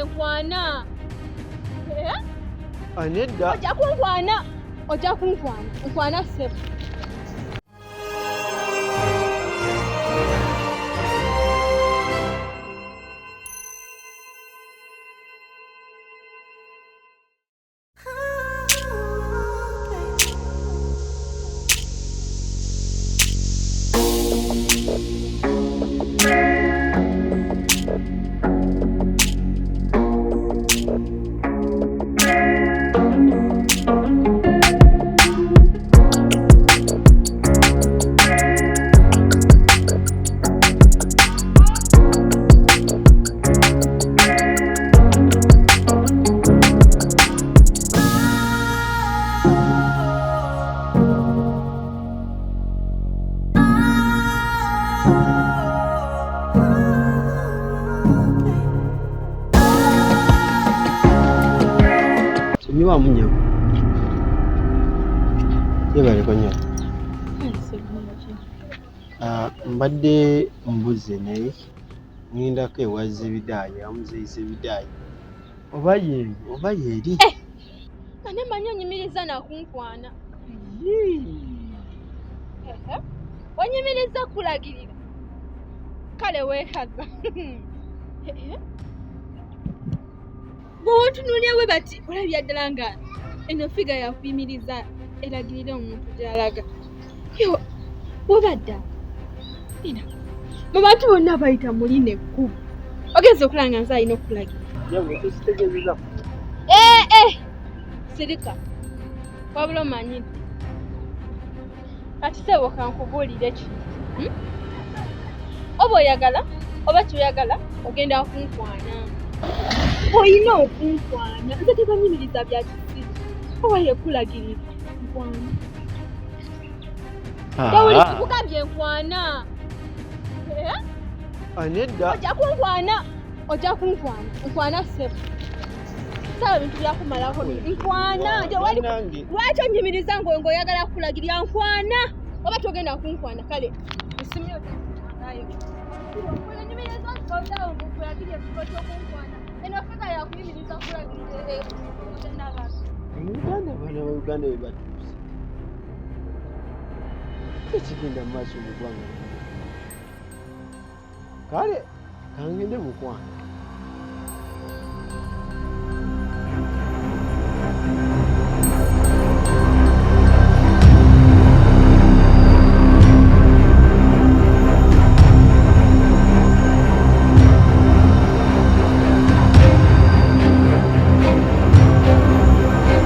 enkwana. Anedda. Ojja kunkwana. Nkwana Ssebo. Niwa munyo. Yebale konyo. Mbadde mbuze naye ngindako ewaza ebidaayi amuzeyisa ebidaayi oba yeri Ane manyi onyimiriza nakunkwana. Onyimiriza kulagirira kale weekaza. Bw'otunuulya we bati olabya ddala nga eno figa yakuyimiriza eragirira omuntu gy'alaga. Yo bw'obadda ina mu bantu bonna bayita muli nekkubo ogenza okulanga nze alina okulagira. Sirika wabula omanyi kati Ssebo kankubuulire kintu. Oba oyagala oba toyagala ogenda kunkwana. Oyina okunkwana. Nze tebanyimiriza bya kisiru. Oba yekulagirira nkwana. Dawuli kukugambye enkwana. Anedda. Ojja kunkwana. Nkwana Ssebo. Saba bintu byakumalako nkwana. Lwaki onyimiriza ng'oyagala kulagirira nkwana? Oba togenda kunkwana kale esimyo nayo. Onyimiriza ng'oyagala kulagirira kunkwana. Eno figa yakuyimiriza kulagirira n'abantu. Uganda bana Uganda we batuuse. Tekigenda mu maaso mu ggwanga. Kale kangende mukwana.